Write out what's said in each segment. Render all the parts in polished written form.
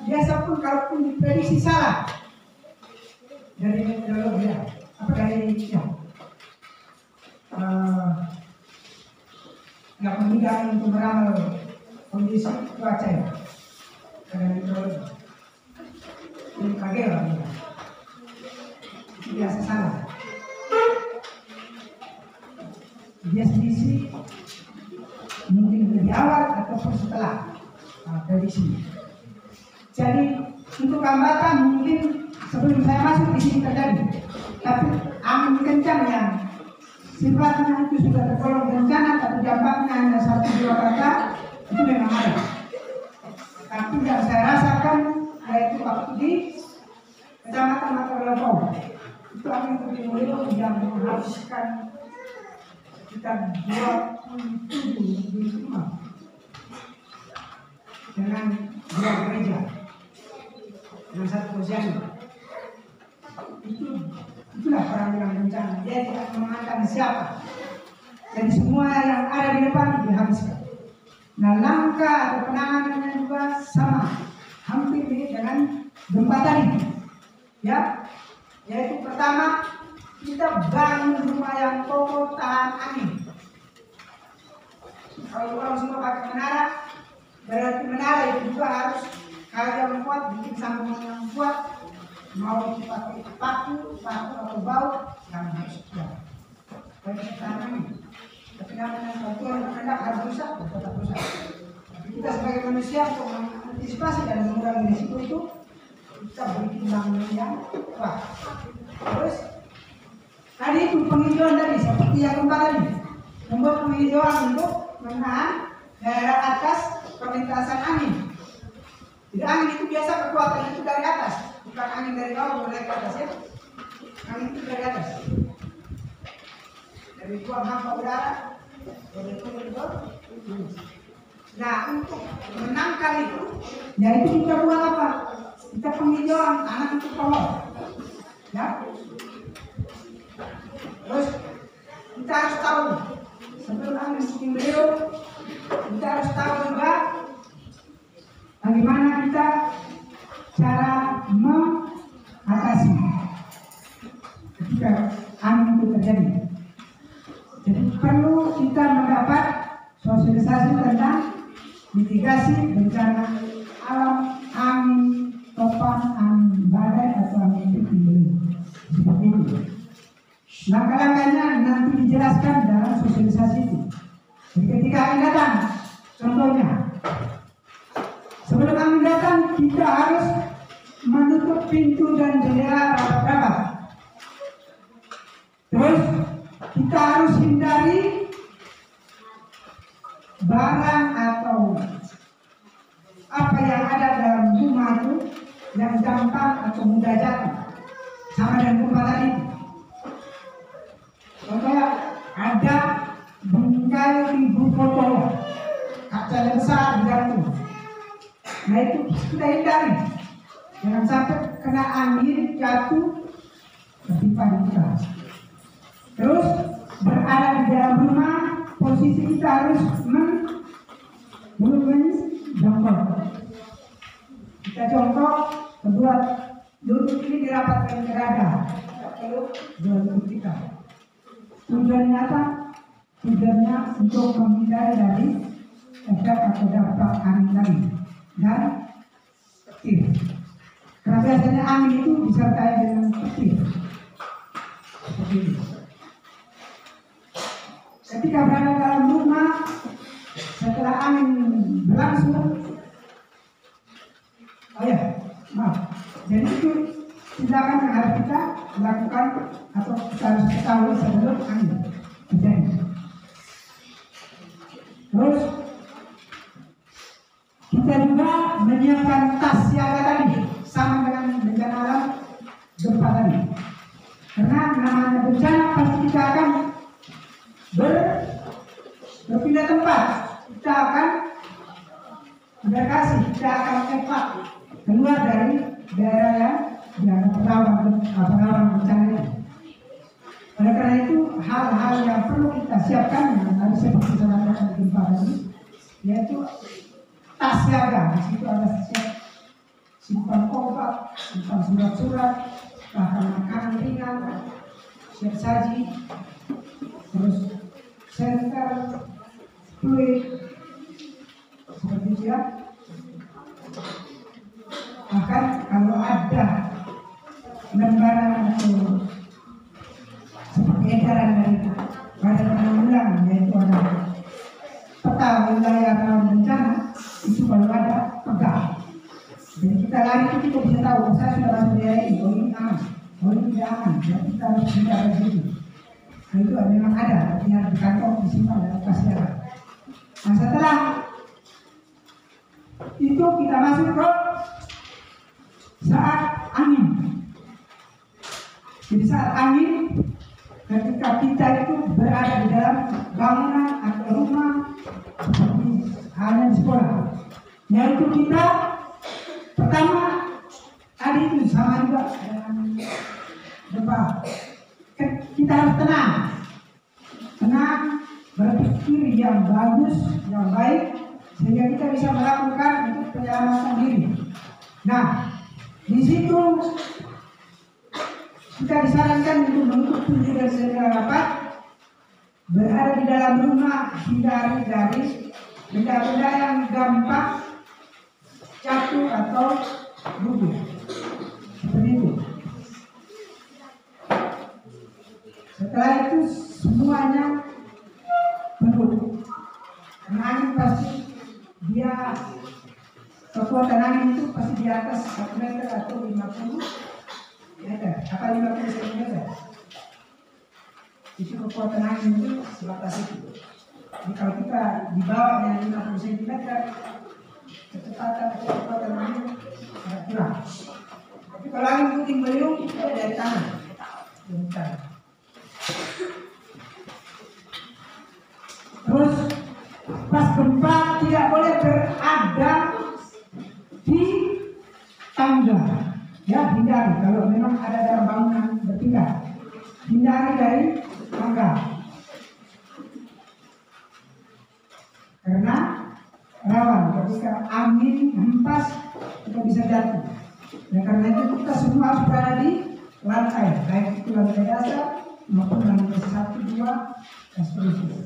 biasa pun kalaupun diprediksi salah dari meteorologi ya, nggak meninggal untuk meramal kondisi cuaca ya, dari meteorologi. Ini kaget lah, biasa salah. Dia sendiri mungkin lebih awal ataupun setelah prediksi. Jadi untuk hambatan mungkin sebelum saya masuk di sini terjadi, tapi angin kencang yang sifatnya itu sudah tergolong bencana, tapi dampaknya hanya 1-2 kata itu memang ada. Tapi yang saya rasakan yaitu waktu di Kecamatan Matagalopong itu angin puting beliung yang menghabiskan sekitar 27 rumah dengan 2 gereja dengan 1 posyandu. Itulah perang yang bencana. Dia tidak memandang siapa. Jadi semua yang ada di depan dihabiskan. Nah, langkah atau penanganannya juga sama, hampir mirip dengan gempa tadi. Ya, yaitu pertama kita bangun rumah yang kokoh tahan angin. Kalau orang semua pakai menara, berarti menara itu juga harus kayu yang kuat, bikin sambungan yang kuat. Mau dipakai paku atau baut yang harus kuat. Bagi tahan angin. Tapi namanya batuan hendak harus rusak, tetap rusak. Tapi kita sebagai manusia untuk mengantisipasi dan mengurangi risiko itu, kita bikin bangunan yang kuat. Terus tadi itu penghijauan tadi seperti yang gempa tadi, membuat penghijauan untuk menahan daerah atas perlintasan angin. Jadi angin itu biasa kekuatannya itu dari atas, bukan angin dari bawah naik ke atas ya. Angin itu dari atas, dari buang hampa udara, dari itu. Nah, untuk menangkal itu, yaitu kita buat apa? Kita penghijauan tanah itu pohon, ya. Terus kita harus tahu sebelum angin puting beliung, kita harus tahu juga bagaimana kita cara mengatasi ketika angin itu terjadi. Jadi perlu kita mendapat sosialisasi tentang mitigasi bencana alam, angin topan, angin badai atau angin puting beliung. Seperti itu. Langkah-langkahnya nanti dijelaskan dalam sosialisasi itu. Jadi ketika angin datang, contohnya, sebelum angin datang kita harus menutup pintu dan jendela rapat-rapat. Terus kita harus hindari barang atau apa yang ada dalam rumah itu yang gampang atau mudah jatuh, sama dengan gempa tadi. Contohnya ada bingkai ibu foto, kaca yang besar digantung. Nah itu kita hindari, jangan sampai kena angin jatuh ketimpa di kita. Terus berada di dalam rumah, posisi kita harus jongkok. Kita jongkok, kedua lutut ini dirapatkan ke dada, dua lutut kita. Tujuannya apa? Tujuannya untuk menghindari dari efek atau dampak angin tadi dan petir. Karena biasanya angin itu disertai dengan petir. Seperti itu. Ketika berada dalam rumah, setelah angin berlangsung, jadi itu tindakan yang harus kita lakukan atau kita harus ketahui sebelum angin terjadi. Terus kita juga menyiapkan tas siaga tadi, sama dengan bencana alam gempa tadi. Karena namanya bencana pasti kita akan berpindah tempat, kita akan berkasih, kita akan cepat keluar dari daerah yang dianggap rawan bencana itu. Oleh karena itu hal-hal yang perlu kita siapkan yang tadi seperti sampaikan gempa tadi, yaitu tas siaga. Di situ ada simpan obat, simpan surat-surat, bahkan makanan ringan, siap saji, terus senter, fluid, seperti itu ya. Bahkan kalau ada lembaran atau seperti edaran dari Badan Penanggulangan, yaitu ada peta wilayah rawan bencana, itu kalau ada pegang. Jadi kita lari itu kita bisa tahu, saya sudah masuk daerah ini, oh ini aman, oh ini tidak aman, ya kita harus bicara di situ. Nah, itu memang ada, artinya di kantong disimpan dalam kas daerah. Nah setelah itu kita masuk ke saat angin. Jadi saat angin, ketika kita itu berada di dalam bangunan atau rumah seperti halnya di sekolah, yaitu kita pertama tadi itu sama juga dengan depan, kita harus tenang, berpikir yang bagus, yang baik, sehingga kita bisa melakukan untuk penyelamatan diri. Nah, di situ kita disarankan untuk menutup pintu dan jendela rapat, berada di dalam rumah, hindari dari benda-benda yang gampang jatuh atau rubuh. Seperti itu. Setelah itu semuanya penuh. Angin pasti dia, kekuatan angin itu pasti di atas 1 meter atau 50 meter, apa 50 cm. Itu kekuatan angin itu sebatas itu. Jadi kalau kita di bawahnya 50 cm, kecepatan kekuatan angin agak kurang. Tapi kalau angin puting beliung itu dari tangan. Terus pas gempa tidak boleh berada di tangga, ya hindari. Kalau memang ada dalam bangunan bertingkat, hindari dari tangga, karena rawan ketika angin hempas kita bisa jatuh. Dan karena itu kita semua harus berada di lantai, baik itu lantai dasar maupun lantai 1, 2, dan seterusnya,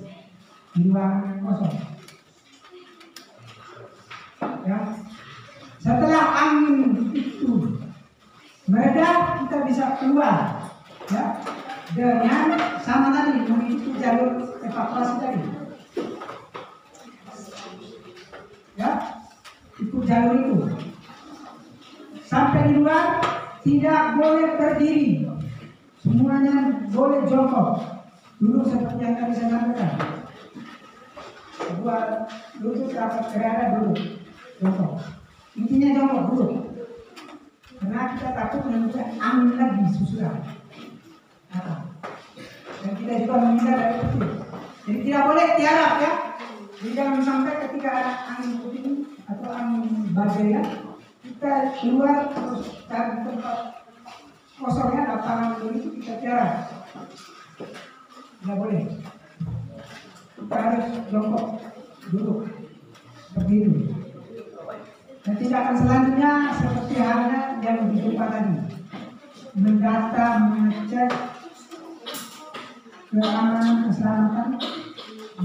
di ruangan kosong. Ya. Setelah angin itu mereda, kita bisa keluar, ya, dengan sama tadi mengikuti jalur evakuasi tadi, ya, ikut jalur itu. Sampai di luar tidak boleh berdiri, semuanya boleh jongkok dulu seperti yang tadi saya sampaikan. Buat lutut rapat berada dulu, jongkok. Intinya jongkok dulu, karena kita takut nanti angin lagi susulan. Dan kita juga menghindar dari itu. Jadi tidak boleh tiarap, ya. Jadi jangan sampai ketika ada angin puting atau angin badai, ya, kita keluar terus cari tempat kosongnya, lapangan begitu kita tiarap. Tidak boleh. Kita harus jongkok dulu seperti itu. Dan tindakan selanjutnya seperti halnya yang dijumpa tadi, mendata, mengecek keamanan, keselamatan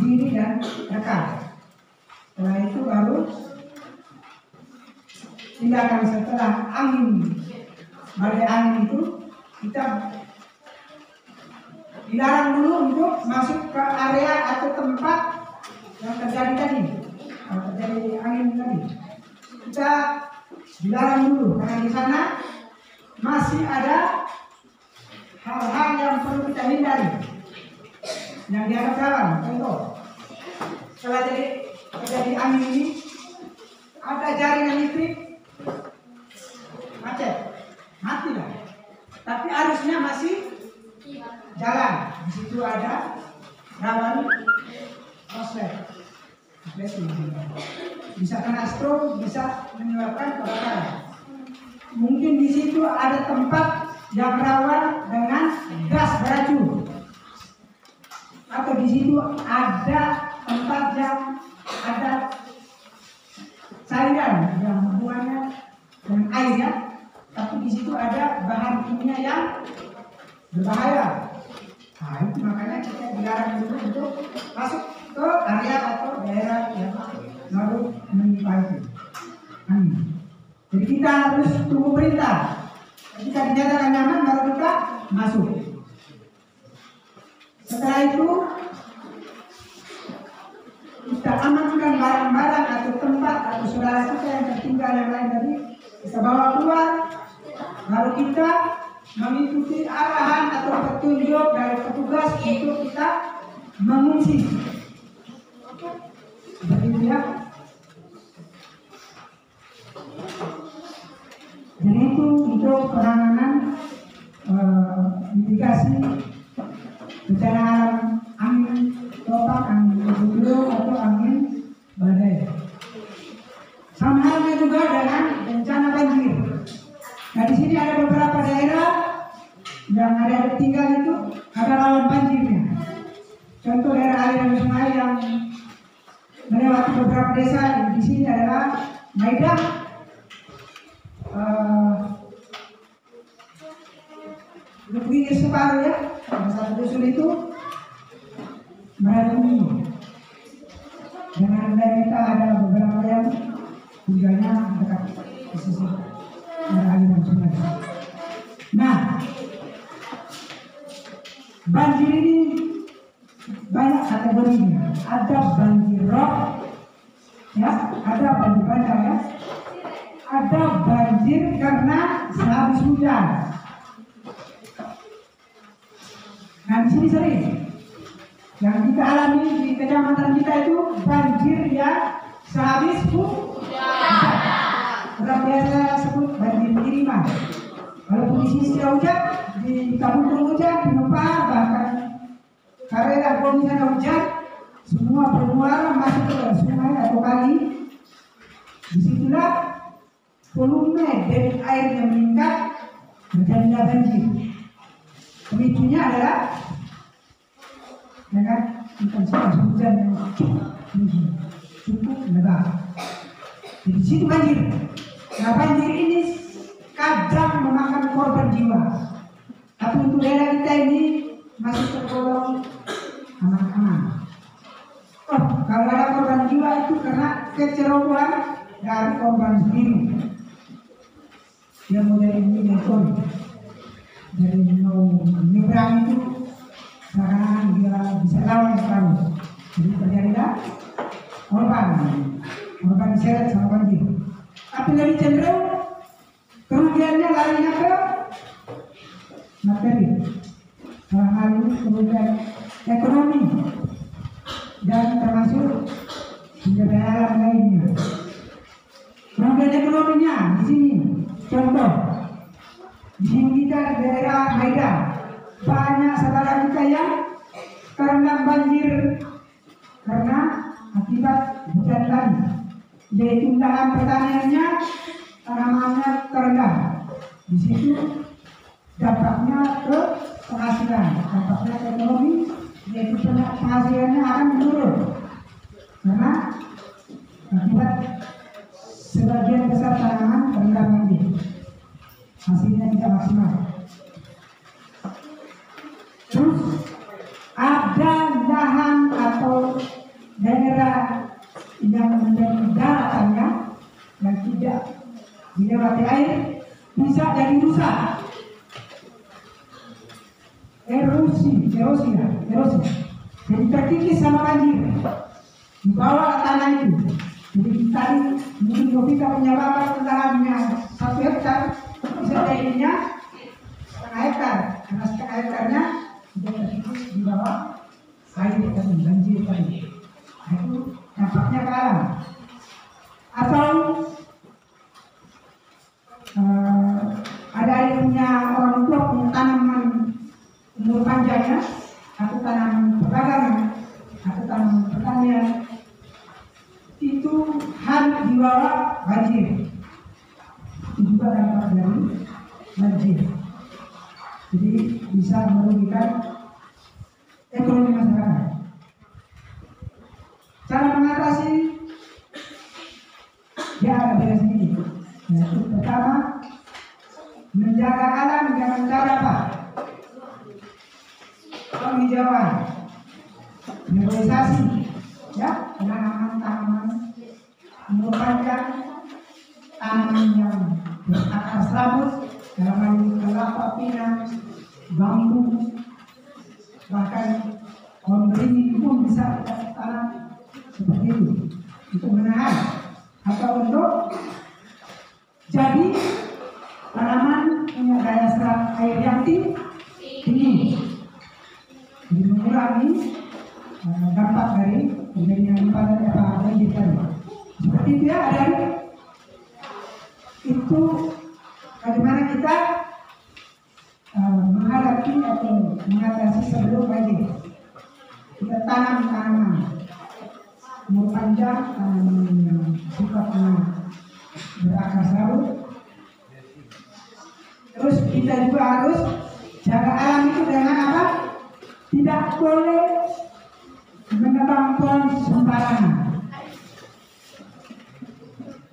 diri dan rekan. Setelah itu baru tindakan setelah angin, badai angin itu kita dilarang dulu untuk masuk ke area atau tempat yang terjadi tadi, terjadi angin tadi. Kita dilarang dulu karena di sana masih ada hal-hal yang perlu kita hindari, yang dianggap rawan. Contoh, setelah terjadi angin ini ada jaringan listrik macet, mati lah. Tapi arusnya masih jalan. Di situ ada rawan korslet. Bisa kena stroke, bisa menyebabkan kebakaran. Mungkin di situ ada tempat yang rawan dengan gas beracun, atau di situ ada tempat yang ada cairan yang hubungannya dengan air. air ya, tapi di situ ada bahan kimia yang berbahaya. Nah itu makanya kita dilarang dulu untuk masuk ke area atau daerah yang lalu menimpa itu. Jadi kita harus tunggu perintah. Ketika dinyatakan nyaman baru kita masuk. Setelah itu kita amankan barang-barang atau tempat atau saudara kita yang tertinggal yang lain tadi, kita bawa keluar, lalu kita mengikuti arahan atau petunjuk dari petugas untuk kita mengungsi. Begitu ya. Jadi itu untuk penanganan mitigasi bencana alam angin topan, angin puting atau angin badai. Sama halnya juga dengan bencana banjir. Nah di sini ada beberapa daerah yang ada tinggal itu ada rawan banjirnya. Contoh daerah aliran sungai yang melewati beberapa desa di sini adalah Maidang, Lubwini separuh ya, satu dusun itu Meradumi. Dengan kita ada beberapa yang tinggalnya dekat di sisi aliran sungai. Nah, banjir ini banyak kategorinya. Ada banjir rob, ya, ada banjir bandang ya. Ada banjir karena sehabis hujan. Nah di sini sering yang kita alami di kecamatan kita itu banjir yang sehabis hujan. Orang biasa sebut banjir kiriman. Walaupun di sini sudah hujan, di kampung hujan, di Nopal bahkan karena kalau misalnya hujan, semua bermuara masuk ke sungai atau kali. Disitulah volume debit air yang meningkat menjadilah banjir. Pemicunya adalah dengan intensitas hujan yang cukup lebat. Di situ banjir. Nah banjir ini kadang memakan korban jiwa. Tapi untuk daerah kita ini masih tergolong aman-aman. Oh, kalau ada korban jiwa itu karena kecerobohan dari korban sendiri. Dia mau dari menyetor, dari mau menyeberang itu, sekarang dia bisa lawan selalu. Jadi terjadilah korban diseret sama banjir. Tapi lebih cenderung kerugiannya larinya ke materi. Dalam hal ini kemudian ekonomi dan termasuk sumber daya alam lainnya. Kemudian ekonominya di sini, contoh di sini kita daerah Maidang banyak saudara kita yang karena banjir karena akibat hujan tadi, yaitu dalam pertaniannya tanamannya terendam. Di situ dampaknya ke penghasilan, dampaknya ke ekonomi, yaitu penghasilannya akan menurun karena akibat sebagian besar tanaman terendam banjir, hasilnya tidak maksimal. Terus ada lahan atau daerah yang menjadi daratannya yang tidak dilewati air bisa jadi rusak. Erosi. Jadi terkikis sama banjir di bawah tanah itu. Jadi tadi mungkin Novita punya bapak lahannya 1 hektar, bisa jadinya setengah hektar. Karena setengah hektarnya sudah terkikis di bawah air tadi, banjir tadi. Nah, itu dampaknya ke alam. Atau ada yang punya orang tua punya tanaman umur panjangnya, atau tanaman perdagangan, atau tanaman pertanian, itu harus dibawa banjir. Itu juga dampak dari banjir. Jadi bisa merugikan ekonomi masyarakat. Cara mengatasi ya ada beda sendiri. Yaitu Pertama, menjaga alam dengan cara apa? Penghijauan, reboisasi, ya, penanaman tanaman, merupakan tanaman yang berakar serabut, dalam hal ini kelapa, pinang, bambu, bahkan pohon beringin pun bisa kita tanam seperti itu untuk menahan atau untuk jadi tanaman punya daya serap air yang tinggi, jadi mengurangi dampak dari terjadinya banjir tadi. Seperti itu ya, dan itu bagaimana kita menghadapi atau mengatasi sebelum banjir. Kita tanam tanaman umur panjang, tanaman yang sifatnya berakar serabut. Terus kita juga harus jaga alam itu dengan apa? Tidak boleh menebang pohon sembarangan.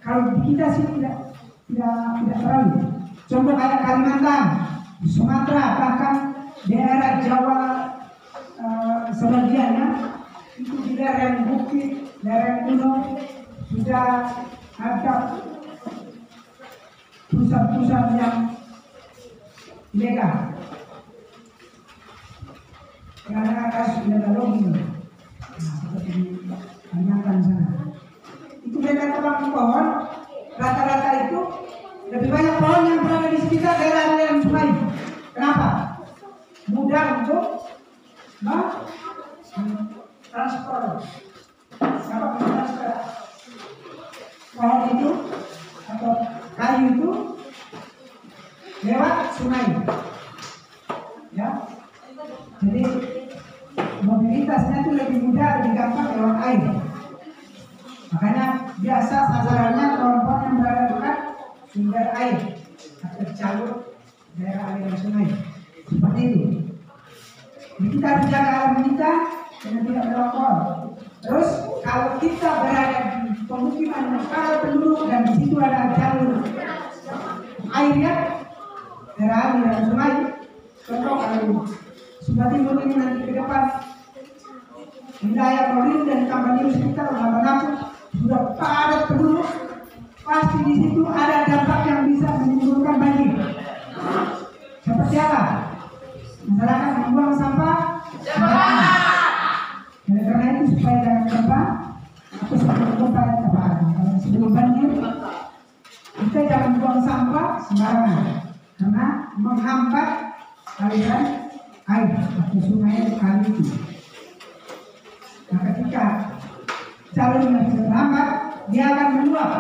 Kalau kita sih tidak terlalu. Contoh kayak Kalimantan, Sumatera, bahkan daerah Jawa sebagiannya itu di lereng bukit, lereng gunung sudah ada pusat-pusat yang ilegal. Karena kasus illegal logging, seperti di Kalimantan sana. Itu mereka tebang pohon, rata-rata itu lebih banyak pohon yang berada di sekitar daerah aliran sungai. Kenapa? Mudah untuk transport. Siapa transport pohon itu atau kayu itu lewat sungai, ya. Jadi mobilitasnya itu lebih mudah, lebih gampang lewat air. Makanya biasa sasarannya pohon-pohon yang berada dekat sumber air atau jalur daerah aliran sungai. Seperti itu. Jadi kita harus jaga alam kita dengan tidak melokol. Terus kalau kita berada di pemukiman yang padat penduduk dan di situ ada jalur airnya daerah aliran sungai, contoh kalau Sumba Timur ini nanti ke depan wilayah Provinsi dan Tapanuli sekitar Lampung sudah padat penduduk, pasti di situ ada dampak yang bisa menimbulkan banjir. Seperti apa? Masyarakat membuang sampah sembarangan. Oleh karena itu supaya jangan gempa atau sebelum gempa dan kalau sebelum banjir kita jangan buang sampah sembarangan karena menghambat aliran air atau sungai kali itu. Nah, ketika jalurnya bisa terhambat, dia akan meluap,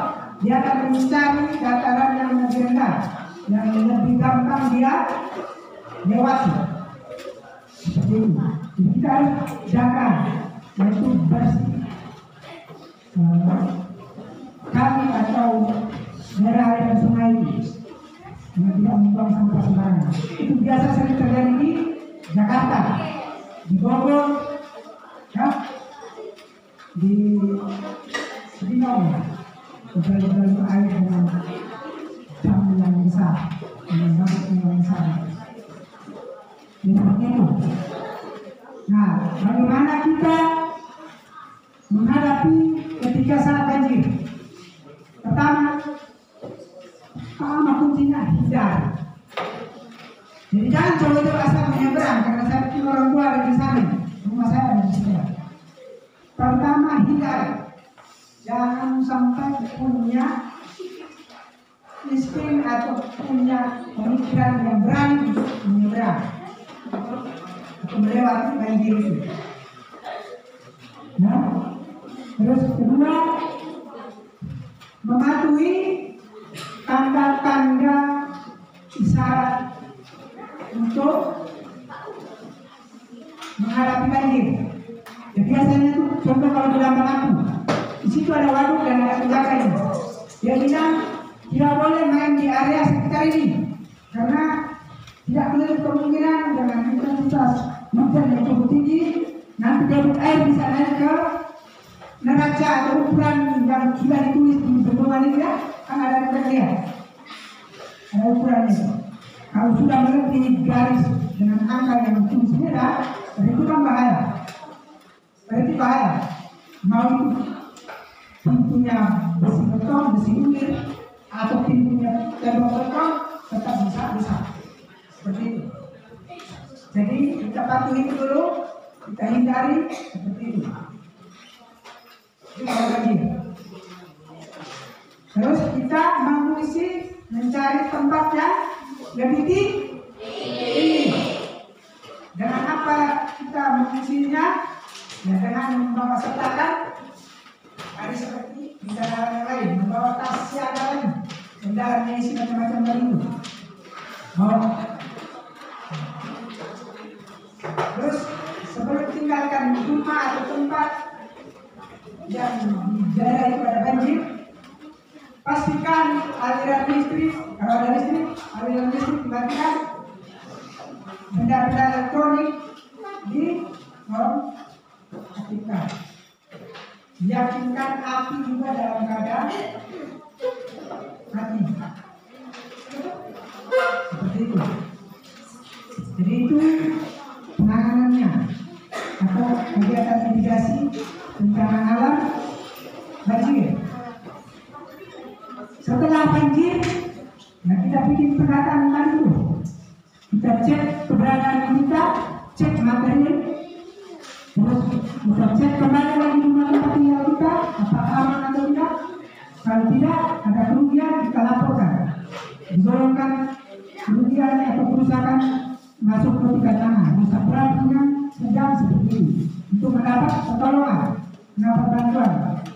dia akan mencari dataran yang lebih rendah, yang lebih gampang dia lewati. Seperti itu. Jadi kita harus jaga, yaitu bersih kali atau daerah aliran sungai ini, yang tidak membuang sampah sembarangan. Itu biasa sering terjadi di Jakarta, di Bogor, ya, di Binong, beberapa air dengan jam yang besar, dengan rambut yang besar. Seperti itu. Nah, bagaimana kita menghadapi ketika saat banjir? Pertama kuncinya hindar. Jadi jangan coba itu asal menyeberang, karena saya pikir orang tua ada di sana, rumah saya ada di sana. Pertama hindar, jangan sampai punya insting atau punya pemikiran yang berani menyeberang atau melewati banjir itu. Nah, terus kedua, mematuhi tanda-tanda isyarat untuk menghadapi banjir. Ya, biasanya tuh contoh kalau di Lampung, di situ ada waduk dan ada penjaganya. Dia bilang tidak boleh main di area sekitar ini karena tidak menutup kemungkinan dengan intensitas hujan yang cukup tinggi nanti debit air bisa naik ke neraca atau ukuran yang sudah ditulis di bendungan itu, ya, kan ada kita lihat. ada ukurannya. Kalau sudah melebihi garis dengan angka yang tulis merah, itu kan bahaya. Berarti bahaya. Mau itu pintunya besi beton, besi ulir, atau pintunya tembok beton, tetap bisa. Seperti itu. Jadi kita patuhi dulu, kita hindari seperti itu. Itu kalau banjir. Terus kita mengungsi, mencari tempat yang lebih tinggi. Dengan apa kita mengungsinya? Ya dengan membawa setakan. Ada seperti di daerah yang lain, membawa tas siaga lain, kendaraan yang isi macam-macam dari itu. Terus sebelum tinggalkan rumah atau tempat yang di daerah itu ada banjir, pastikan aliran listrik, kalau ada listrik, aliran listrik dimatikan, benda-benda elektronik di aktifkan. Yakinkan api juga dalam keadaan mati. Seperti itu. Jadi itu penanganannya atau kegiatan mitigasi bencana alam banjir. Setelah banjir, nah kita bikin pendataan baru. Kita cek keberadaan kita, cek material, terus kita cek kembali lagi rumah tempat tinggal kita, apakah aman atau tidak. Kalau tidak, ada kerugian kita laporkan. Digolongkan kerugian atau kerusakan masuk ke tiga tangan, bisa berat dengan sedang seperti ini. Untuk mendapat pertolongan, mendapat bantuan,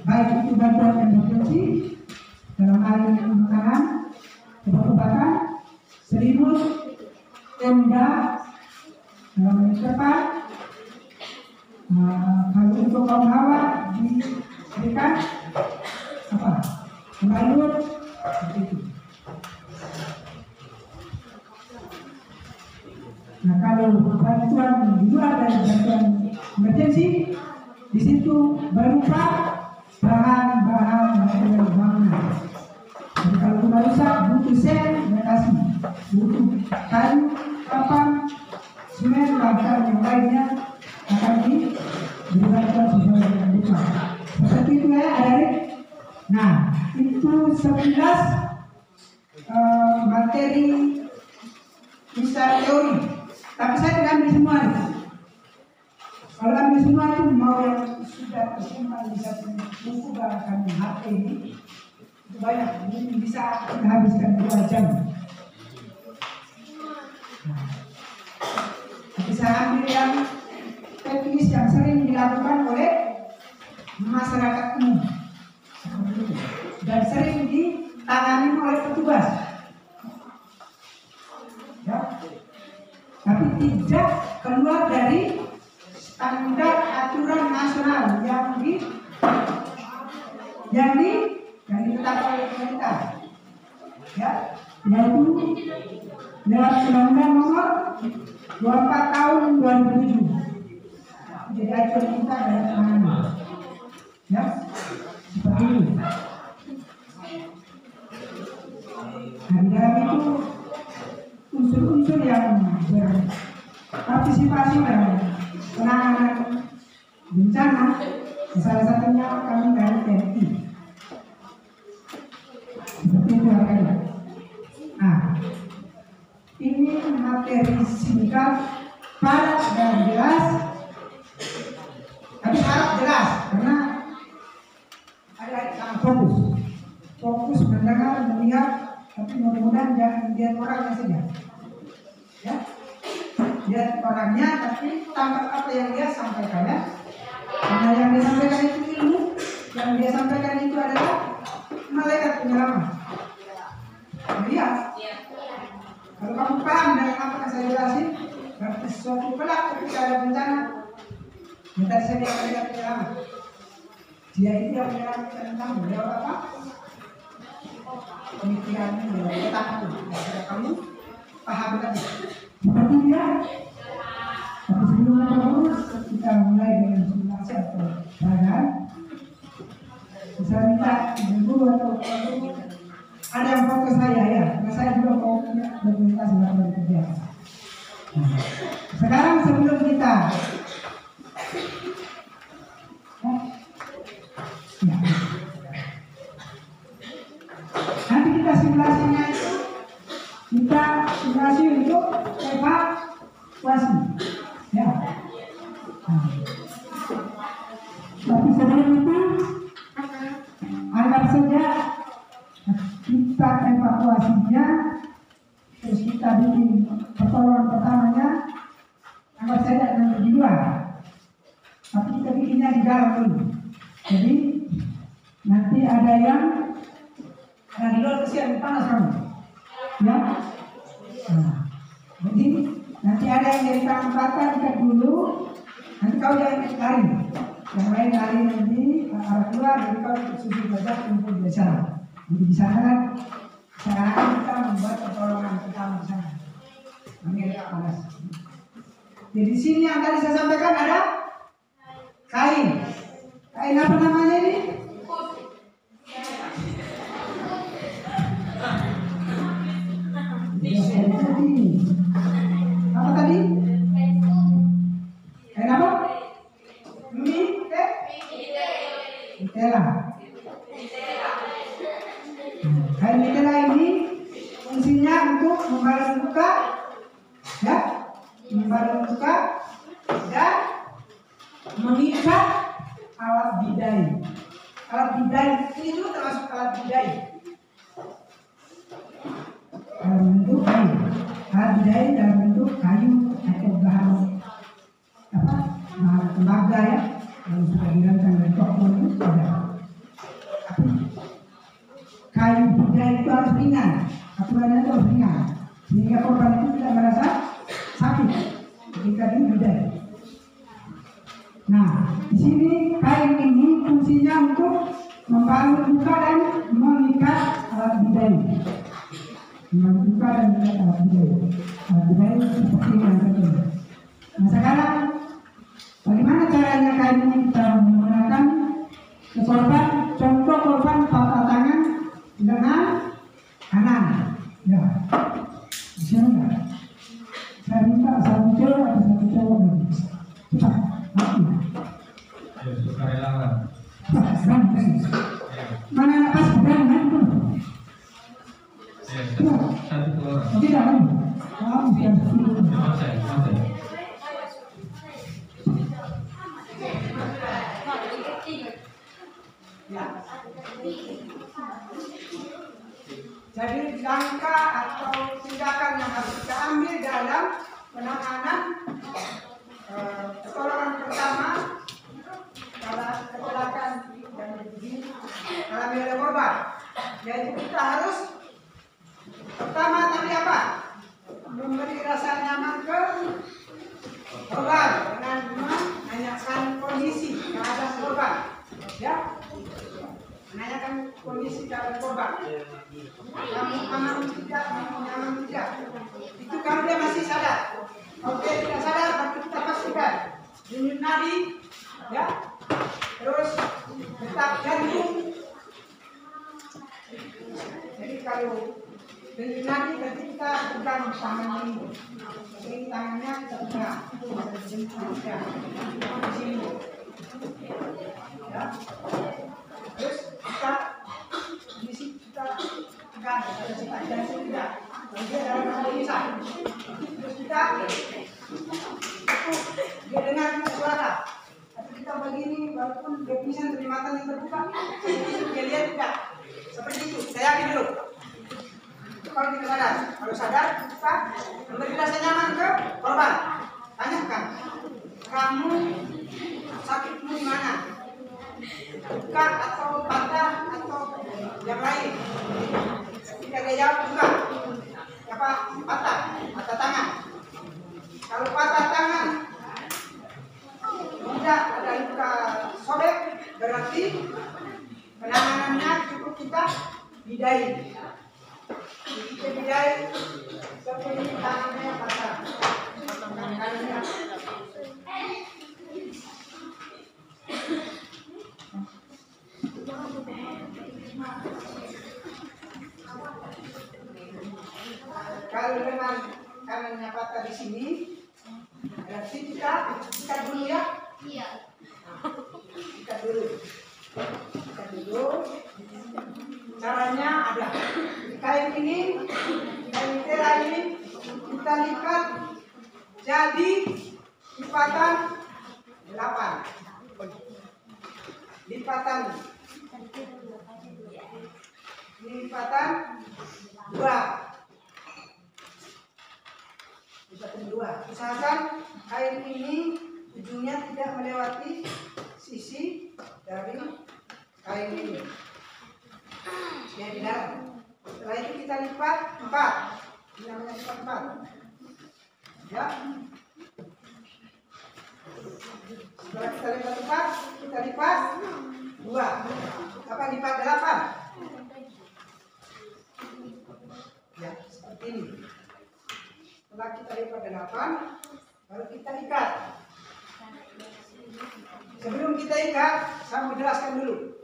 baik itu bantuan emergensi dalam hal ini makanan, obat-obatan, selimut, tenda, dalam yang tepat. Kalau untuk kaum hawa diberikan apa? Pembalut seperti itu. Nah kalau bantuan di luar dari bantuan emergensi, di situ berupa bahan-bahan material bangunan. Jadi kalau rumah rusak butuh sel, kasih, butuh kayu, papan, semen, dan yang lainnya akan diberikan sesuai dengan lupa. Seperti itu ya, adik. Nah itu 11 materi bisa teori. Tapi saya tidak ambil semua nih. Kalau ambil semua itu mau yang sudah tersimpan di satu buku bahkan HP ini itu banyak. Ini bisa menghabiskan 2 jam. Nah, tapi saya ambil yang teknis yang sering dilakukan oleh masyarakat umum dan sering ditangani oleh petugas. Ya. Tapi tidak keluar dari standar aturan nasional yang ditetapkan oleh pemerintah, ya, yaitu lewat Undang-Undang Nomor 24 Tahun 2007. Jadi acuan kita dalam penanganan, ya, seperti itu. Dan dalam itu unsur-unsur yang berpartisipasi dalam penanganan bencana, salah satunya kami dari TNI. Seperti itu harganya. Nah, ini materi singkat, padat dan jelas. Tapi harap jelas karena ada yang fokus mendengar, melihat, tapi mudah-mudahan jangan lihat orangnya saja. Ya, lihat orangnya, tapi tangkap apa yang dia sampaikan ya. Karena yang dia sampaikan itu ilmu, yang dia sampaikan itu adalah malaikat penyelamat. Lihat, kalau kamu paham dengan apa yang saya jelasin, berarti suatu kelak ketika ada bencana, minta saya dia malaikat penyelamat. Dia itu yang menyelamatkan tentang beliau apa? Pemikirannya, beliau otakmu. Kalau kamu paham tadi. Seperti dia. Tapi sebelum terus kita mulai dengan simulasi atau bahan. Bisa minta guru atau ada yang fokus saya ya, karena saya juga mau Ya. Nanti kita simulasinya itu kita simulasi untuk evakuasi. Ya. Nah. Tapi sebelum itu anggap saja kita evakuasinya, terus kita bikin pertolongan pertamanya, anggap saja nanti di luar, tapi kita bikinnya di dalam dulu. Jadi nanti ada yang di luar kesian panas kamu, ya. Nah, jadi nanti ada yang dari tangan patah ikat dulu, nanti kau jangan lari, yang lain lari nanti arah keluar, jadi kau ikut susu badak untuk biasa. Jadi di sana kan sekarang kita membuat pertolongan pertama di sana, mengelak panas. Jadi sini yang tadi saya sampaikan ada kain. Kain apa namanya ini? Apa tadi? Kain apa? Mitela. Kain mitela ini fungsinya untuk membalas luka, ya, membalas luka dan mengikat alat bidai. Alat bidai ini juga termasuk alat bidai. Dalam bentuk kayu. Alat bidai dalam bentuk kayu atau bahan apa? Bahan tembaga, ya, yang sudah dirancang dari toko itu ada. Tapi kayu bidai itu harus ringan. Aturannya itu harus ringan, sehingga korban itu tidak merasa sakit ketika dibidai. Nah, di sini kain ini fungsinya untuk membalut luka dan mengikat alat bidai. Membalut luka dan mengikat alat bidai. Alat bidai seperti yang tadi. Nah, sekarang bagaimana caranya kain ini kita menggunakan ke korban? Contoh korban patah tangan dengan kanan. Ya, di sini enggak. Saya minta satu cewek atau satu cowok lagi. Cepat, mati. Ya, sukarelawan. Mana pas berenang tuh? Ya, satu keluar. Tidak kan? Oh, biar Selesai. ya. Jadi langkah atau tindakan yang harus kita ambil dalam penanganan pertolongan pertama pada kecelakaan yang dialami oleh korban, yaitu kita harus pertama tadi apa? Memberi rasa nyaman ke korban dengan menanyakan kondisi keadaan korban, ya. Menanyakan kondisi keadaan korban. Kamu aman tidak, kamu nyaman tidak. Itu kalau dia masih sadar. Oke, tidak sadar, tapi kita pastikan denyut nadi, ya. Terus detak jantung. Jadi kalau denyut nadi berarti kita pegang tangan ini. Jadi tangannya kita pegang. Ya, di sini. Ya. Terus kita di sini kita pegang ada detak jantung tidak. Dia dalam kondisi. Terus kita dia dengar suara. Tapi kita begini walaupun dia bisa dari mata yang terbuka, dia lihat tidak. Seperti itu. Saya yakin dulu. Itu kalau kita sadar. Kalau sadar kita memberi rasa nyaman ke korban. Tanyakan, kamu sakitmu di mana? Luka atau patah atau yang lain? Tidak dia jawab luka. Apa? Patah tangan. Kalau patah tangan tidak ada luka sobek, berarti penanganannya cukup kita bidai. Kita bidai seperti tangannya patah. Kalau dengan kanannya patah di sini, Berarti kita ikat dulu ya. Iya. Ikat dulu. Caranya ada. Kain ini, kain tela ini kita lipat jadi lipatan 8. Lipatan 2. Lipatan 2. Usahakan kain ini ujungnya tidak melewati sisi dari kain ini. Ya, di dalam. Setelah itu kita lipat 4. Ini namanya lipat 4. Ya. Setelah kita lipat 4, kita lipat 2. Apa lipat 8? Ya, seperti ini. Setelah kita lipat 8, baru kita ikat. Sebelum kita ikat, saya mau jelaskan dulu.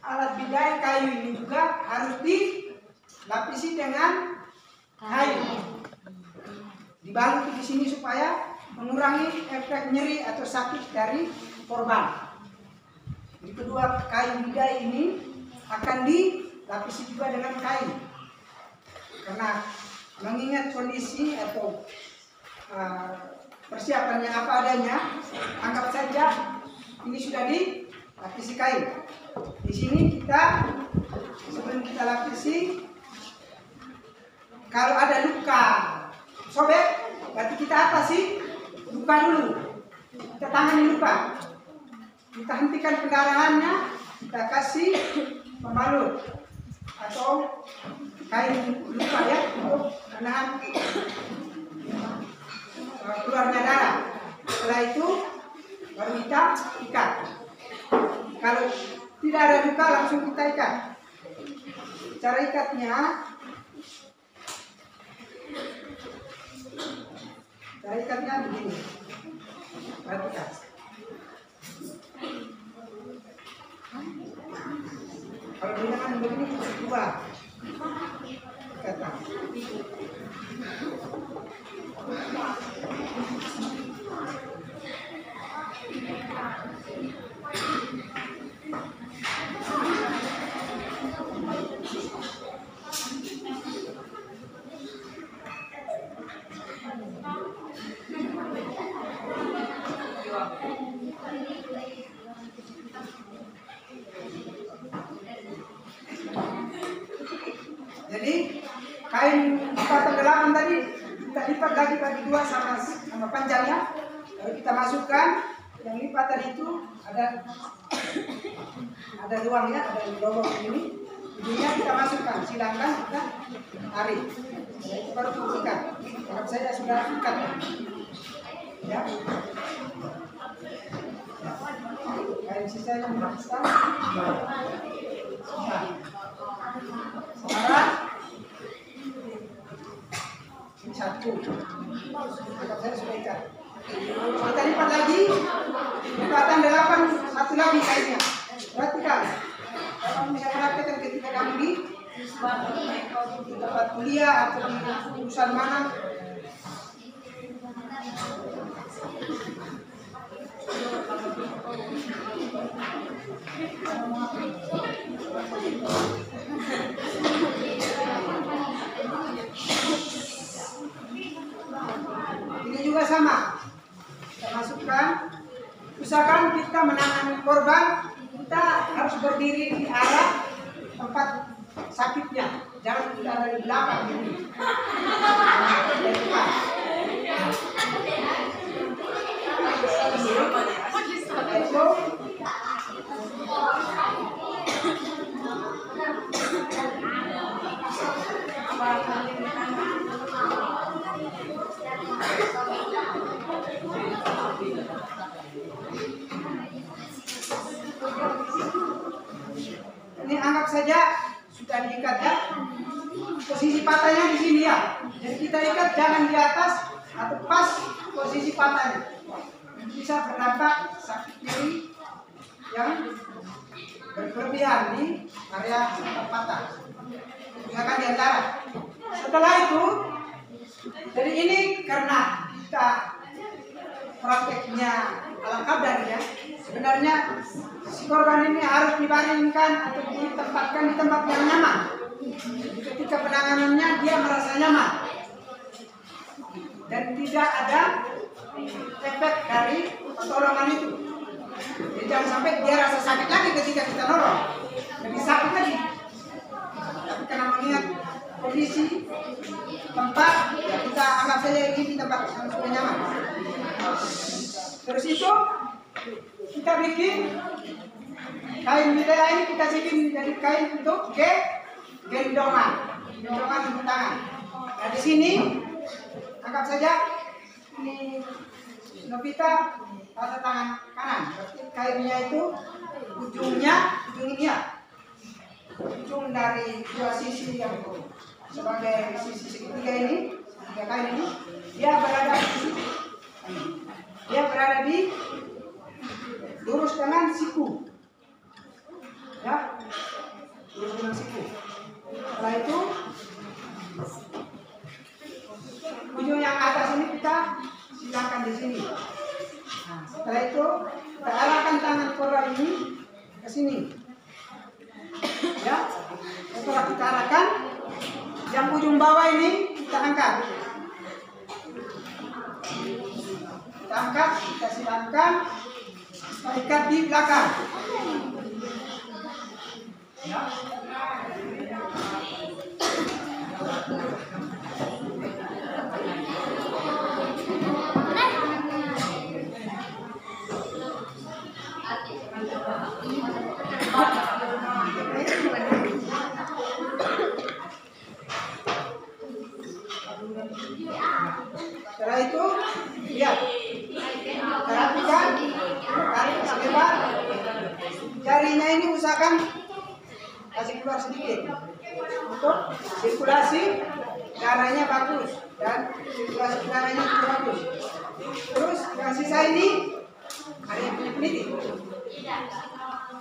Alat bidai kayu ini juga harus dilapisi dengan kayu. Dibalut di sini supaya mengurangi efek nyeri atau sakit dari korban. Jadi kedua kayu bidai ini akan dilapisi juga dengan kain. Karena mengingat kondisi atau persiapannya apa adanya, anggap saja ini sudah dilapisi kain. Di sini kita sebelum kita lapisi, kalau ada luka sobek, berarti kita atasi luka dulu. Kita tangani luka. Kita hentikan pendarahannya, kita kasih pembalut atau kain luka ya untuk menahan keluarnya darah. Setelah itu baru kita ikat. Kalau tidak ada luka langsung kita ikat. Cara ikatnya begini. Perhatikan. Kalau dengan begini dua ikatan. Jadi kain lipatan 8 tadi kita lipat lagi bagi 2 sama panjangnya. Lalu kita masukkan yang lipatan itu ada ruangnya, ada lubang ini. Ujungnya kita masukkan, silangkan kita tarik. Nah, itu baru kita ikat. Kalau saya sudah ikat. Ya. Kain sisanya memasukkan. Sekarang ini 1. Anggap saya sudah ikat. Kita lipat lagi. Lipatan 8, 1 lagi kainnya. Perhatikan. Kalau misalnya perhatikan ketika kamu di tempat kuliah atau di jurusan mana, ini juga sama. Kita masukkan. Usahakan kita menangani korban, kita harus berdiri di arah tempat sakitnya. Jangan kita dari belakang ini. Ini anggap saja sudah diikat ya. Posisi patahnya di sini ya. Jadi kita ikat jangan di atas atau pas posisi patahnya. Bisa berdampak sakit nyeri yang berlebihan di area tempat patah. Misalkan di antara. Setelah itu, jadi ini karena kita prakteknya alangkah dari ya. Sebenarnya si korban ini harus dibaringkan atau ditempatkan di tempat yang nyaman. Ketika penanganannya dia merasa nyaman dan tidak ada efek dari pertolongan itu. Jadi jangan sampai dia rasa sakit lagi ketika kita nolong, lebih sakit lagi. Tapi karena mengingat kondisi tempat, ya kita anggap saja ini di tempat yang sudah nyaman. Terus itu kita bikin kain bendera ini, kita bikin dari kain untuk gendongan untuk tangan. Nah di sini anggap saja ini Novita pada tangan kanan, berarti kainnya itu ujungnya ujung dari dua sisi yang sebagai sisi segitiga ini, tiga kain ini, dia berada di sini. Dia berada di lurus dengan siku, ya, lurus dengan siku. Setelah itu ujung yang atas ini kita silakan di sini. Nah, setelah itu kita arahkan tangan korban ini ke sini, ya. Setelah kita arahkan, yang ujung bawah ini kita angkat. Kita angkat, kita silakan, kita ikat di belakang. Ya. Setelah itu, lihat, perhatikan, tarik selebar, jarinya ini usahakan kasih keluar sedikit untuk sirkulasi darahnya bagus dan sirkulasi darahnya juga bagus. Terus yang sisa ini ada yang punya peniti.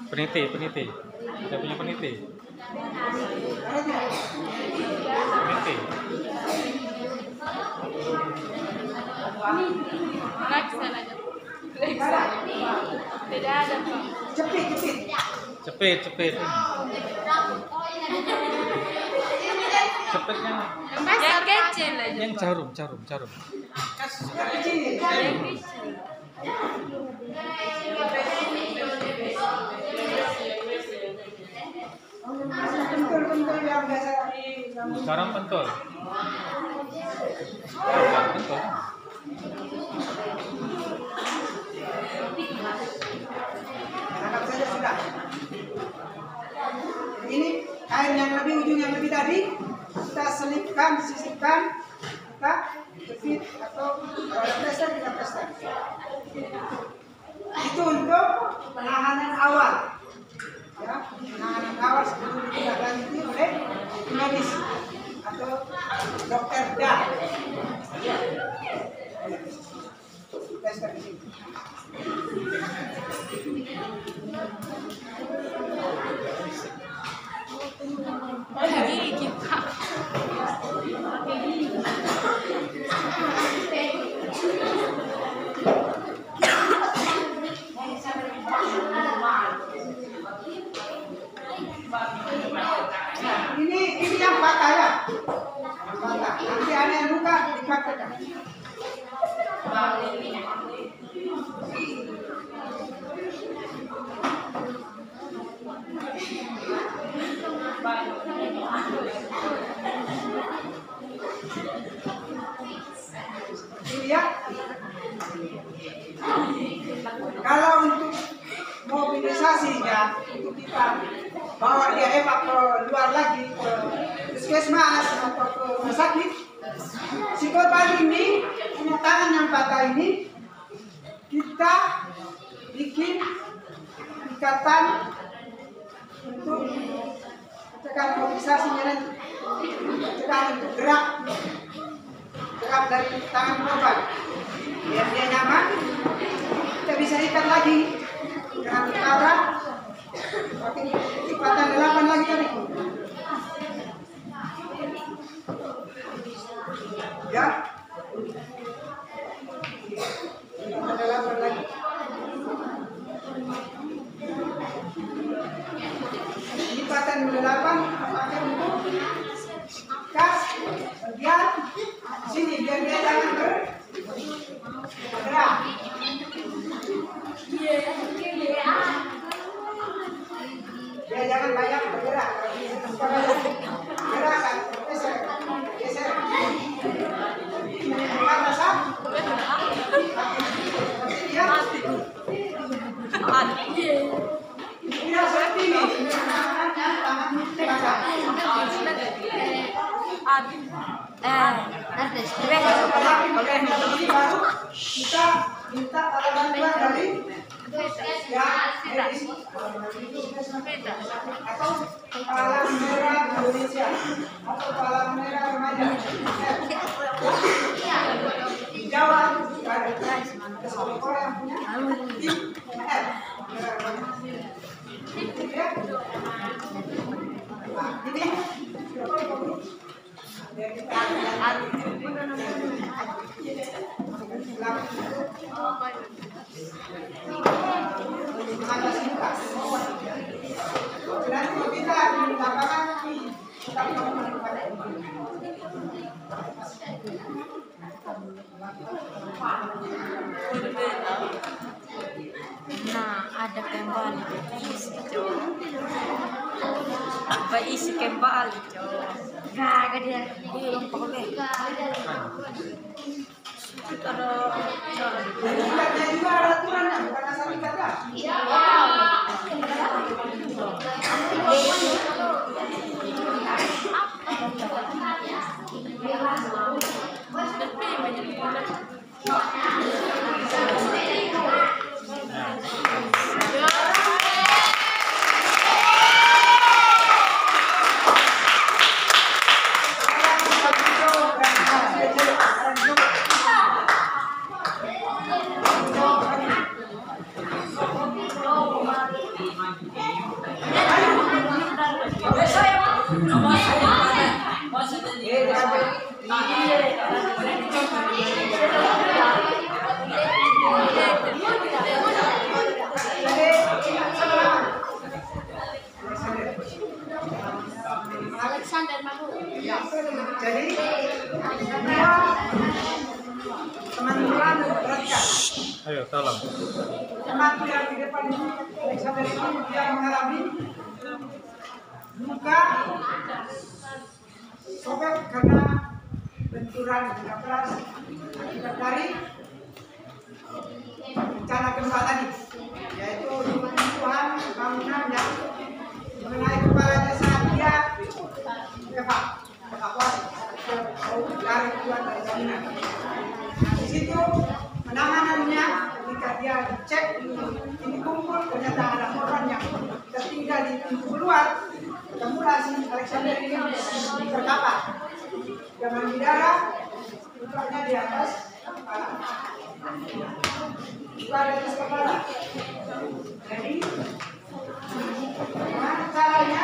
Peniti. Kita punya peniti. Ada tidak? Peniti. Tidak ada Pak. Cepit. Cepetnya. Yang kecil aja. Yang jarum. Pentul yang biasa Sekarang pentul. anggap saja sudah. Ini kain yang lebih ujung yang lebih tadi kita selipkan, sisipkan, kita jepit atau kalau ada plester kita plester. Itu untuk penanganan awal. Ya, penanganan awal sebelum ditindaklanjuti oleh medis atau dokter dah. Plester di sini. Ini yang patah ya, patah. Nanti ada yang luka dipakaikan. Dilihat, kalau untuk mobilisasinya untuk kita bawa dia evak ke luar lagi ke puskesmas atau ke rumah sakit, si korban ini punya tangan yang patah ini kita bikin ikatan untuk tekan mobilisasinya nanti, tekan untuk gerak dari tangan korban biar dia nyaman. Kita bisa ikat lagi dengan cara pakai ikatan 8 lagi tadi ya. Jadi baru kita minta bantuan dari atau Palang Merah Indonesia atau Palang Merah Remaja di Jawa ada sekolah yang punya tim F. Ya. Nah, ini Nah, ada kembali isi isi kembali gak dia belum pakai ikatnya juga ada aturannya, bukan asal ikat lah. Jadi teman-teman beratkan. Ayo, tolong. Teman yang di depan ini, Alexander ini dia mengalami luka sobek karena benturan benda keras akibat dari bencana gempa tadi, yaitu runtuhan bangunan yang mengenai kepalanya saat dia evakuasi dari keluar dari bangunan. Nah, di situ penanganannya ketika dia dicek ini kumpul ternyata ada korban yang tertinggal di pintu keluar, ketemulah si Alexander ini terkapar dengan darah, lukanya di atas kepala, luka di atas kepala. Jadi gimana caranya?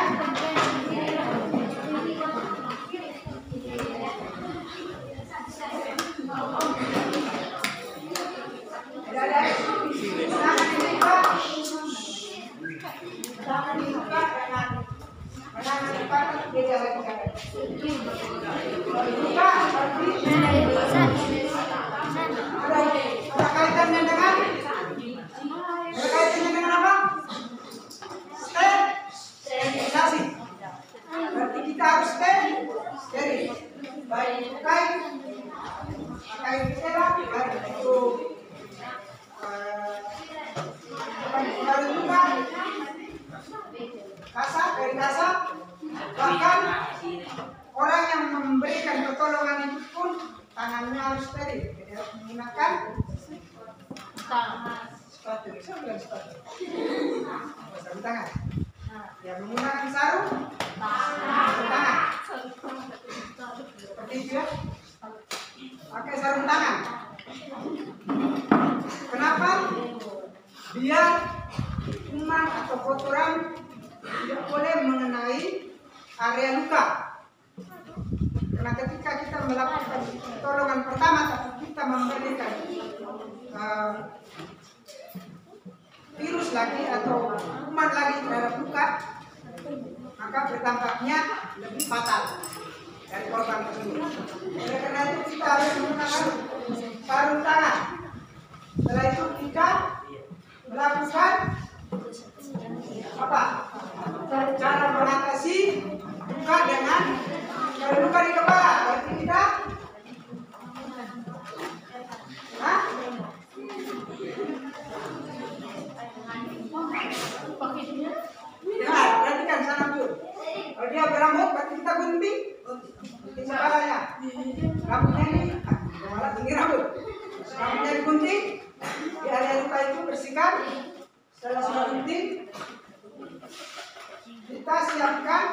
Ada kaitannya dengan apa? Sterilisasi. Berarti kita harus steril. Baik kain kita, baik itu kain kasar, bahkan orang yang memberikan pertolongan itu pun tangannya harus steril. Jadi harus menggunakan sepatu, sarung tangan. Ya, menggunakan sarung tangan. Seperti itu ya. Pakai sarung tangan. Kenapa? Biar kuman atau kotoran tidak boleh mengenai area luka. Karena ketika kita melakukan pertolongan pertama, tapi kita memberikan virus lagi atau kuman lagi terhadap luka, maka berdampaknya lebih fatal dari korban tersebut. Oleh karena itu kita harus menggunakan sarung tangan. Setelah itu kita melakukan apa? Cara mengatasi luka dengan luka di kepala. Berarti kita dengar, perhatikan sana tuh. Kalau dia berambut, berarti kita gunting di kepala rambutnya ini malah tinggi rambut. Rambutnya digunting, di area luka itu bersihkan. Setelah sudah gunting, kita siapkan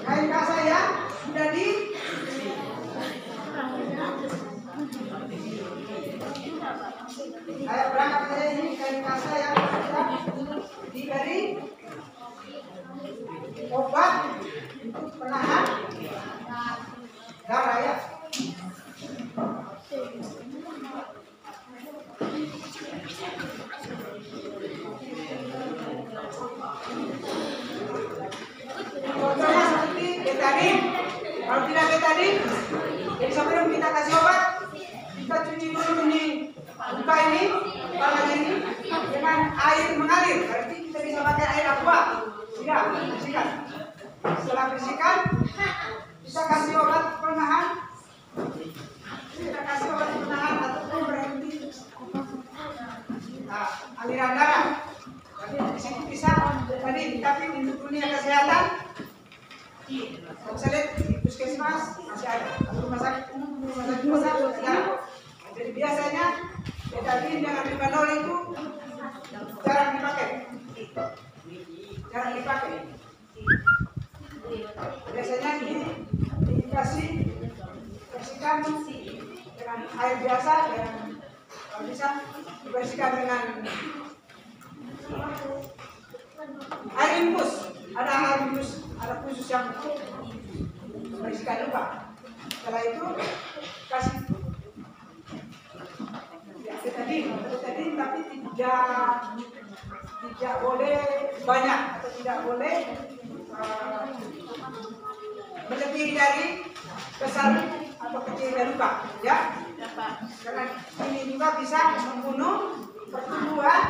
kain kasa yang sudah di saya berangkat saja ini kain kasa yang sudah diberi obat untuk penahan darah ya. Contohnya seperti betadin. Kalau tidak betadin, jadi sebelum kita kasih obat, kita cuci dulu ini luka ini, kepalanya ini dengan air mengalir. Berarti kita bisa pakai air aqua. Tidak, bersihkan. Setelah bersihkan, kita kasih obat penahan. Kita kasih obat penahan ataupun berhenti aliran darah. Jadi di situ bisa tadi, tapi untuk dunia kesehatan, kalau saya lihat di puskesmas masih ada, rumah sakit umum, rumah sakit besar sudah. Jadi biasanya betadin dengan ribanol itu jarang dipakai. Jarang dipakai. Biasanya ini dikasih bersihkan dengan air biasa, dan kalau bisa dibersihkan dengan air infus. Ada air infus, ada khusus yang membersihkan luka. Setelah itu kasih betadin, tapi tidak boleh banyak atau tidak boleh melebihi dari besar atau kecil dari luka, ya. Karena ini juga bisa membunuh pertumbuhan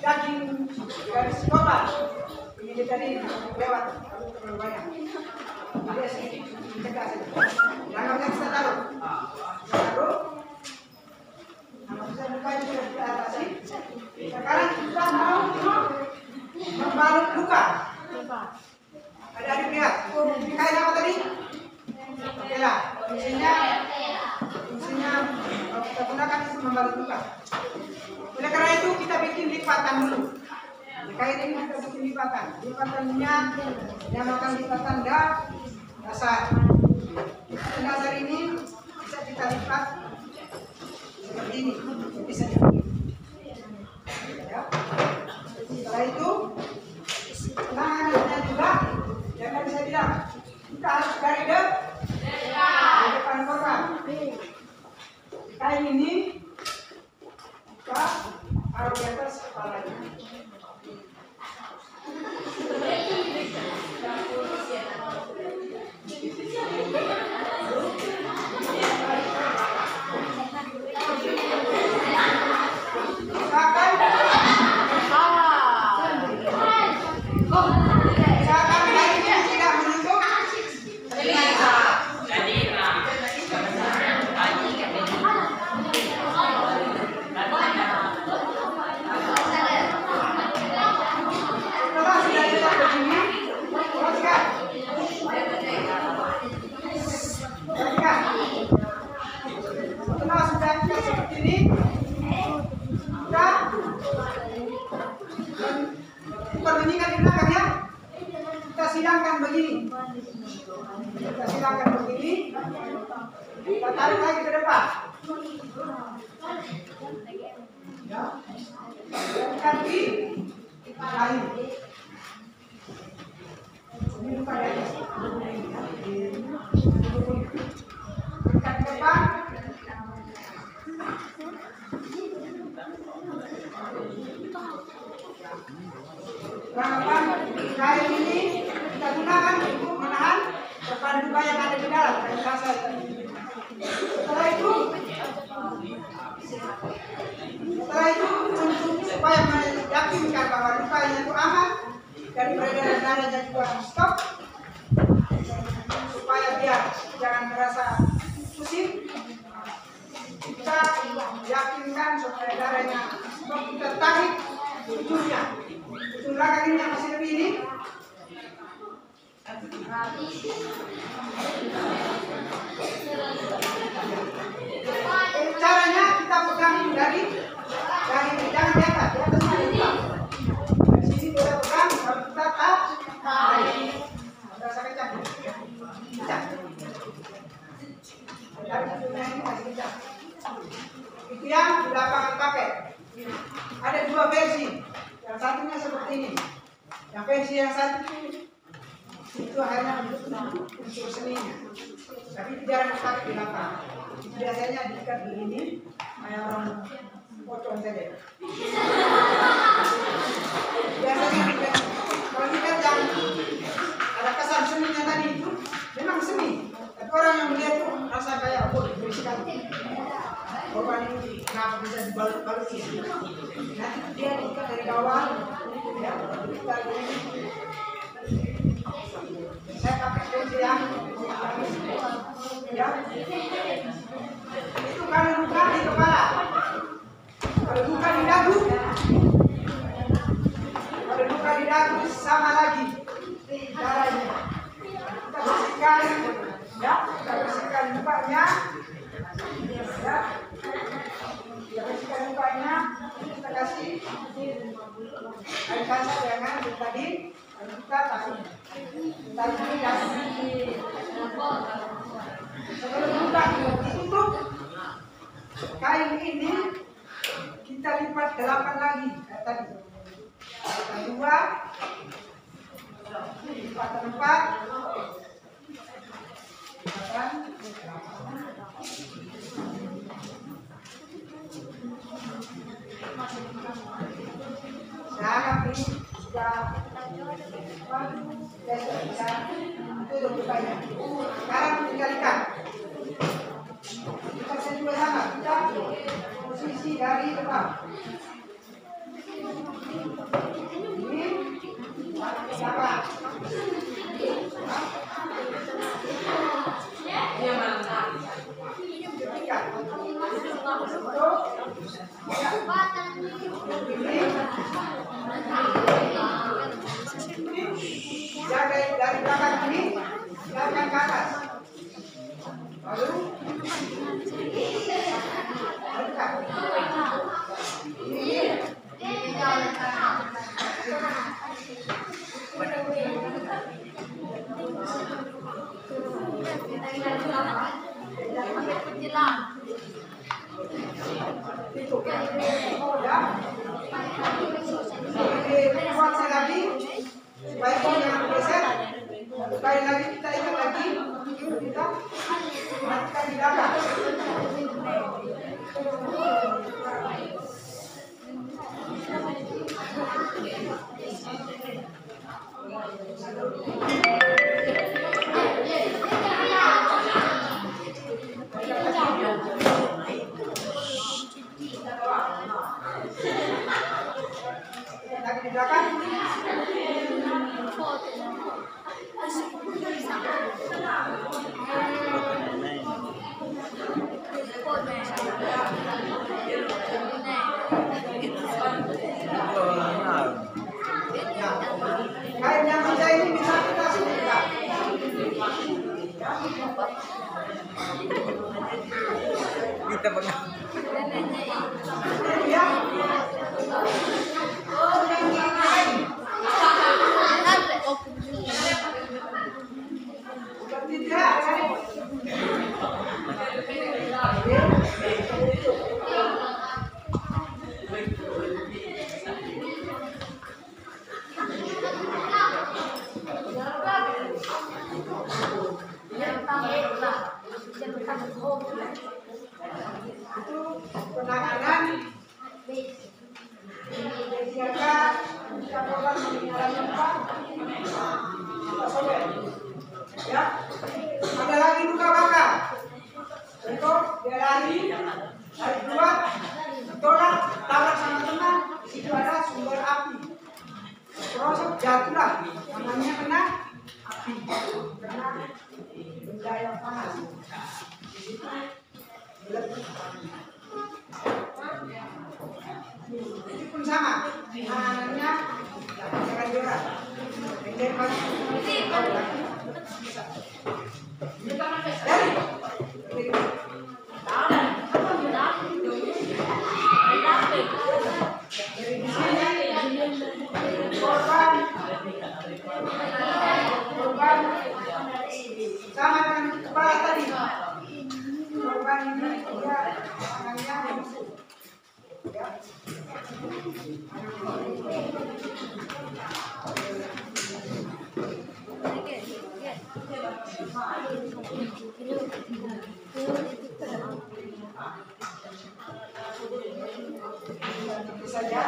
daging dari skopal. Ini tadi lewat terlalu banyak. Dia sedikit cegah saja. Jangan kita taruh. Kalau bisa luka itu sudah kita atasi. Sekarang kita mau membalut luka. Ada adik lihat. Kain apa tadi? Tela. Fungsinya kita gunakan itu membalut luka. Oleh karena itu kita bikin lipatan dulu. Kain ini kita bikin lipatan. Lipatannya dinamakan lipatan dasar. Dasar ini bisa kita lipat seperti ini. Bisa ya. Setelah itu tangannya juga jangan bisa bilang kita harus dari depan korban. Kain ini kita taruh di atas kepalanya. Kita tarik lagi ke depan. Ya. Kaki kayu. Ini lupa ya. Kaki depan. Berapa kayu ini kita gunakan untuk menahan depan luka yang ada di dalam kain kasa. Setelah itu untuk supaya meyakinkan bahwa lukanya itu aman dan peredaran darahnya juga stop, supaya dia jangan merasa pusing, kita yakinkan supaya darahnya stop, kita tarik ujungnya, ujung belakang ini yang masih lebih ini, Caranya kita pegang dari jangan di atas ada luka. Dari sini kita pegang, baru kita tarik. Rasa kencang. Kencang. Dari situnya ini masih kencang. Itu yang di lapangan pakai. Ada dua versi. Yang satunya seperti ini. Yang versi yang satu itu hanya untuk unsur seninya. Tapi jarang dipakai di lapangan. Biasanya diikat begini, kayak orang pocong saja. Biasanya diikat. Kalau diikat jangan ada kesan seninya tadi itu memang seni. Tapi orang yang melihat itu rasa kayak diberi sekali. Korban ini kenapa bisa dibalut-balut ini? Nanti dia diikat dari bawah, ya, diikat begini. Saya pakai kunci yang ya. Itu kalau luka di kepala, kalau luka di dagu, sama lagi caranya. Kita bersihkan, ya, kita bersihkan lukanya, ya, kita bersihkan lukanya, kita kasih air kasar dengan tadi. Kita kasih sebelum buka ditutup kain ini kita lipat 8 lagi kayak tadi. Kita 2 lipat 4 jangan ini sudah bisa tutup lukanya. Sekarang tinggal ikat. Kita juga sama, kita posisi dari depan. Ini sama. Ikat. Tutup. Jaga dari belakang ini, belakang ke atas. Lalu lagi supaya kau jangan geser. Sekali lagi kita ikat lagi, kita matikan di belakang. Lagi di belakang. Kain yang kerja ini bisa kita sediakan. Kita pegang. Ya. Itu penanganan jika kita korban mengalami luka, kita sobek. Ya, ada lagi luka bakar. Contoh dia lari keluar, tolak, tabrak sama teman, di situ ada sumber api. Terus jatuhlah, tangannya kena api, kena benda yang panas. Di situ itu pun sama, tangannya jangan jorok, pendek banget. korban sama dengan kepala tadi. Korban ini dia tangannya ya. Tentu saja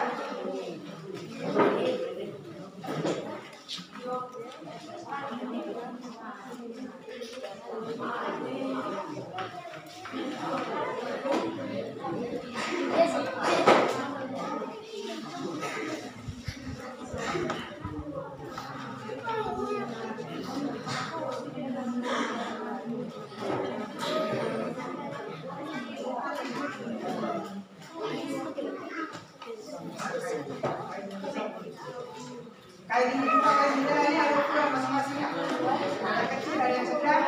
kain ini juga kain jendela ini ada ukuran masing-masing. Ada kecil, ada yang sedang,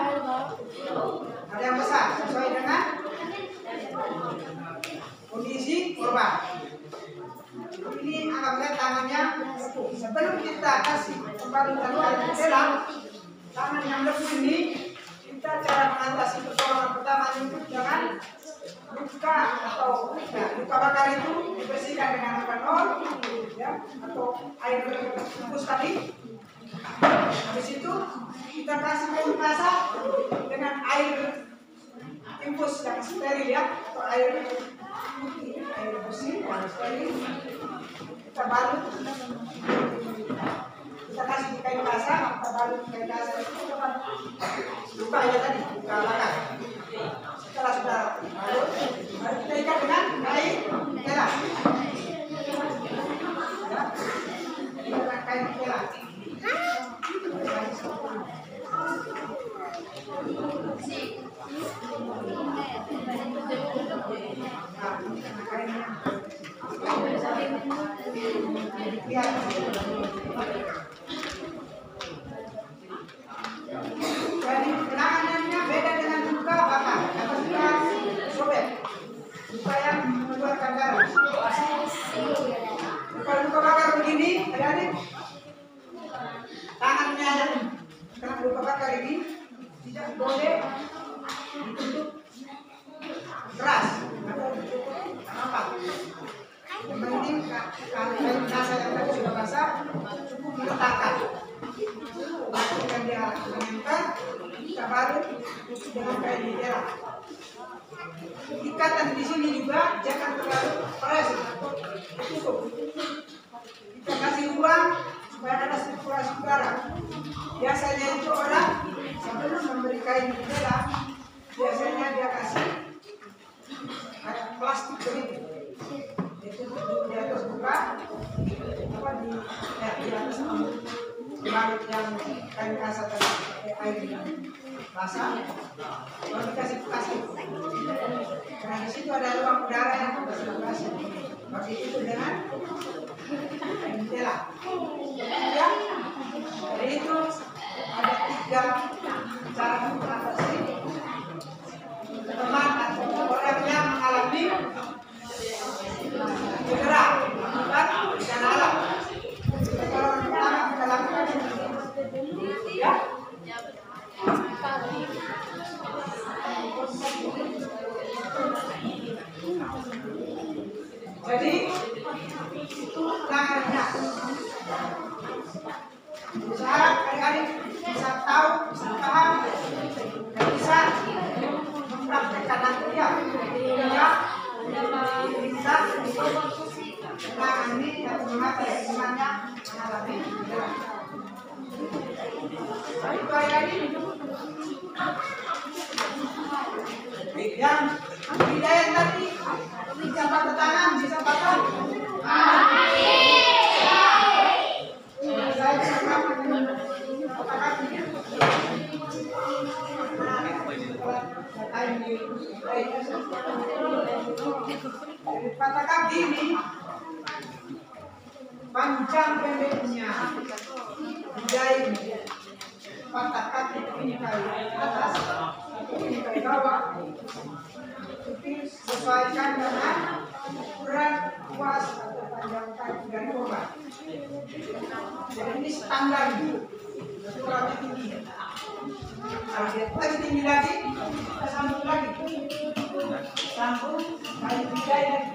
ada yang besar sesuai dengan kondisi korban. Ini anggaplah tangannya sebelum kita kasih kembali kain jendela, tangan yang lepas ini kita cara mengatasi pertolongan pertama itu jangan luka atau luka bakar itu dibersihkan dengan alkohol ya, atau air rebus tadi. Habis itu kita kasih kain basah dengan air infus yang steril ya, atau air bersih yang steril. Kita balut, kita kasih kain basah, kita balut kain basah itu dengan luka ya tadi, luka bakar. Setelah sudah balut, baru kita ikat dengan kain tela. Dengan kain tela. Jadi penanganannya beda dengan luka bakar atau luka sobek, luka yang mengeluarkan darah. Kalau luka bakar begini, adik-adik, tangannya karena luka bakar ini tidak boleh ditutup keras atau ditutup apa. Yang penting kalau kain basah yang tadi sudah basah, cukup diletakkan. Kemudian dia menempel, kita baru dengan kain jendela. Ikatan di sini juga jangan terlalu peres, cukup. Kita kasih ruang supaya ada sirkulasi udara. Biasanya itu orang sebelum memberi kain jendela, biasanya dia kasih kayak plastik begitu. Itu di atas buka, apa di atas balik yang kain basah tadi pakai air yang basah, lalu dikasih plastik. Karena di situ ada ruang udara yang bersirkulasi. Bagi itu dengan kain jendela. Ya, jadi itu ada 3 cara mengatasi teman atau orang yang mengalami cedera akibat bencana alam. Kalau pertama kita lakukan ya. Jadi itu langkahnya. Usaha adik-adik bisa tahu, bisa paham, dan bisa mempraktekkan nanti ya. Bisa menangani dan mengatasi semuanya mengalami cedera. Itu adik-adik yang bidaya tadi bisa patah tangan, bisa patah. Saya bisa patah kaki ini panjang pendeknya, jahit patah kaki tungkai atas, tungkai bawah. Tapi sesuaikan dengan ukuran luas atau panjang kaki dan korban. Jadi ini standar dulu, kurangnya tinggi. Lagi tinggi lagi, kita sambung lagi. Sambung, kali bidai lagi.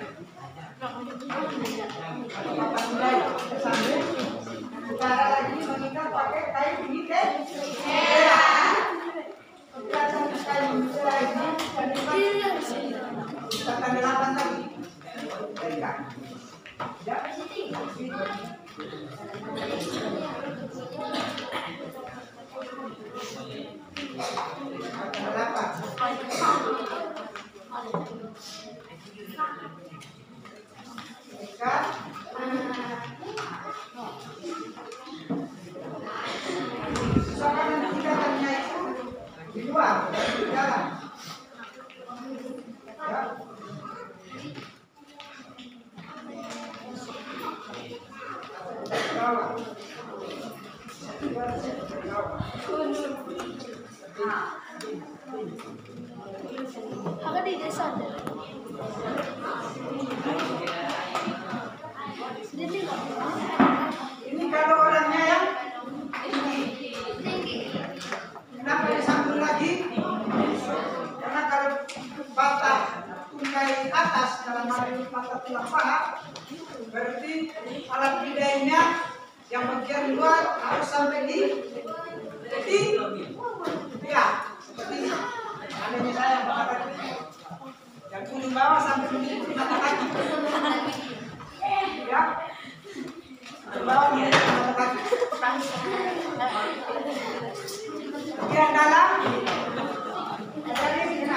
Papan bidai, kita sambung. Cara lagi mengikat pakai kain bidai. Kita kain bidai ini, kita tanda 8 lagi. Ikat. Ya. Apa di desa? Ini kalau orangnya yang tinggi. Kenapa disambung lagi? Karena kalau batah tungkai atas dalam hal ini patah tulang paha, berarti alat bidainya yang bagian luar harus sampai di ya, seperti ini. Adanya saya bakar yang ujung bawah sampai di mata kaki. Ya, bawah di mata kaki. Bagian dalam dari sini.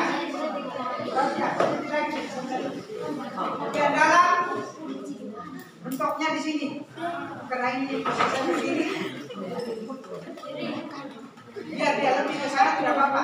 Bagian dalam bentuknya di sini. Karena ini posisinya begini. Biar dia lebih ke sana tidak apa-apa.